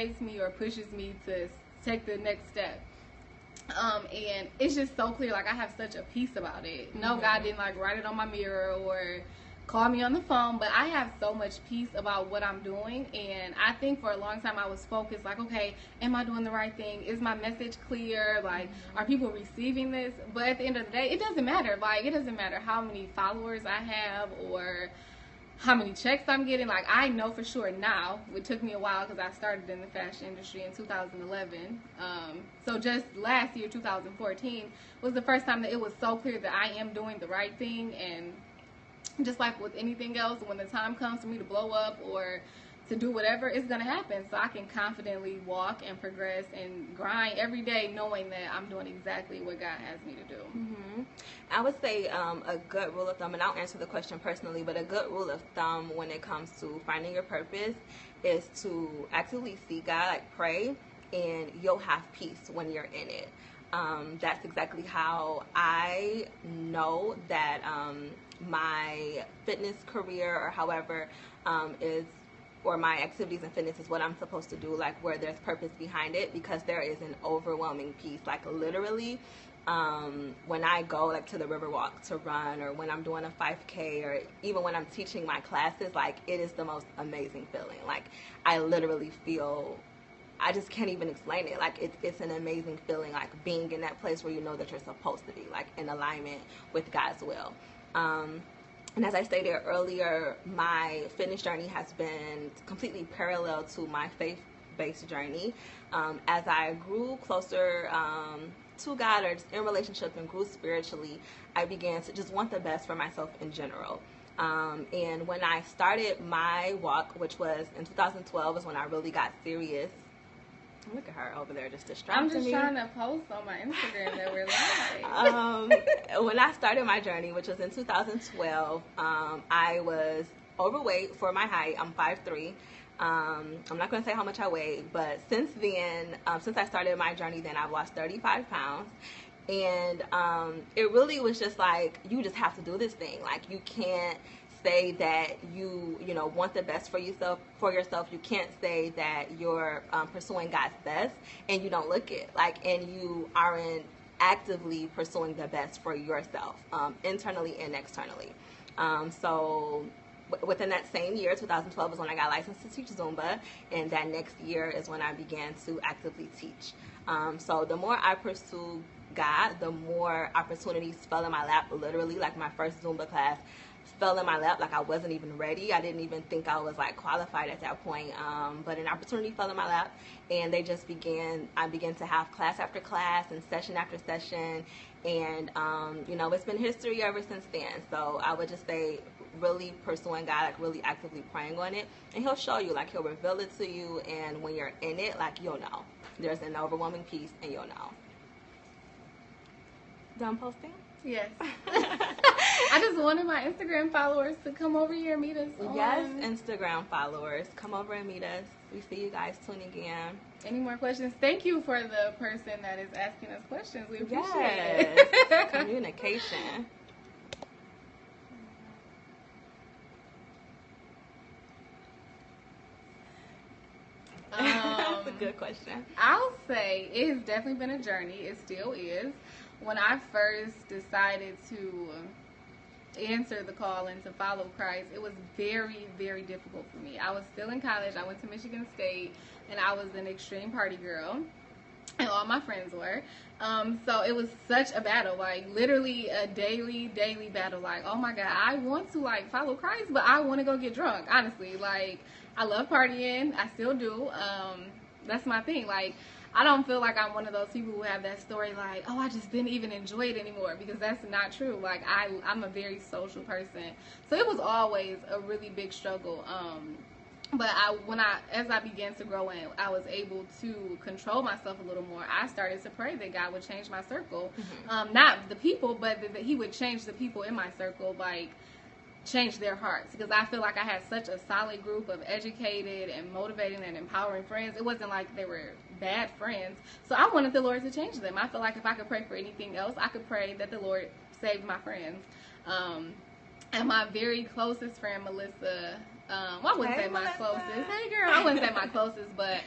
motivates me or pushes me to take the next step. And it's just so clear. Like, I have such a peace about it. No, God didn't like write it on my mirror or call me on the phone, but I have so much peace about what I'm doing. And I think for a long time I was focused, like, okay, am I doing the right thing? Is my message clear? Like, are people receiving this? But at the end of the day, it doesn't matter. Like, it doesn't matter how many followers I have or how many checks I'm getting. Like, I know for sure now. It took me a while because I started in the fashion industry in 2011. So just last year, 2014, was the first time that it was so clear that I am doing the right thing. And just like with anything else, when the time comes for me to blow up or to do whatever, it's going to happen. So I can confidently walk and progress and grind every day knowing that I'm doing exactly what God has me to do. I would say a good rule of thumb, and I'll answer the question personally, but a good rule of thumb when it comes to finding your purpose is to actively seek God, like pray, and you'll have peace when you're in it. That's exactly how I know that my fitness career or however or my activities in fitness is what I'm supposed to do, like where there's purpose behind it, because there is an overwhelming peace. Like literally, when I go like to the Riverwalk to run, or when I'm doing a 5K, or even when I'm teaching my classes, like it is the most amazing feeling. Like I literally feel, I just can't even explain it. Like it's an amazing feeling, like being in that place where you know that you're supposed to be, like in alignment with God's will. And as I stated earlier, my fitness journey has been completely parallel to my faith-based journey. As I grew closer to God, or just in relationship, and grew spiritually, I began to just want the best for myself in general. And when I started my walk, which was in 2012, is when I really got serious. Look at her over there just distracting me. I'm just trying to post on my Instagram that we're live. When I started my journey, which was in 2012, I was overweight for my height. I'm 5'3". I'm not going to say how much I weighed, but since then, since I started my journey, then I've lost 35 pounds. And it really was just like, you just have to do this thing. Like, you can't say that you know, want the best for yourself. You can't say that you're pursuing God's best and you don't look it. Like, and you aren't actively pursuing the best for yourself, internally and externally. So within that same year, 2012, is when I got licensed to teach Zumba, and that next year is when I began to actively teach. So the more I pursued God, the more opportunities fell in my lap. Literally, like my first Zumba class fell in my lap. Like I wasn't even ready. I didn't even think I was like qualified at that point. But an opportunity fell in my lap, and they just I began to have class after class and session after session. And, you know, it's been history ever since then. So I would just say really pursuing God, like really actively praying on it. And he'll show you, like he'll reveal it to you. And when you're in it, like you'll know. There's an overwhelming peace, and you'll know. Done posting? Yes. I just wanted my Instagram followers to come over here and meet us. Yes, Instagram followers, come over and meet us. We see you guys tuning in. Any more questions? Thank you for the person that is asking us questions. We appreciate it. Communication. That's a good question. I'll say it has definitely been a journey. It still is. When I first decided to answer the call and to follow Christ, it was very, very difficult for me. I was still in college. I went to Michigan State, and I was an extreme party girl, and all my friends were. So it was such a battle, like literally a daily battle. Like, oh my God, I want to like follow Christ, but I want to go get drunk. Honestly, like I love partying. I still do. That's my thing. Like, I don't feel like I'm one of those people who have that story like, oh, I just didn't even enjoy it anymore, because that's not true. Like, I'm a very social person. So it was always a really big struggle. But as I began to grow and I was able to control myself a little more, I started to pray that God would change my circle. Not the people, but that he would change the people in my circle, like change their hearts, because I feel like I had such a solid group of educated and motivating and empowering friends. It wasn't like they were bad friends. So I wanted the Lord to change them. I feel like if I could pray for anything else, I could pray that the Lord saved my friends. And my very closest friend, Melissa, I wouldn't say my closest. Hey girl, I wouldn't say my closest, but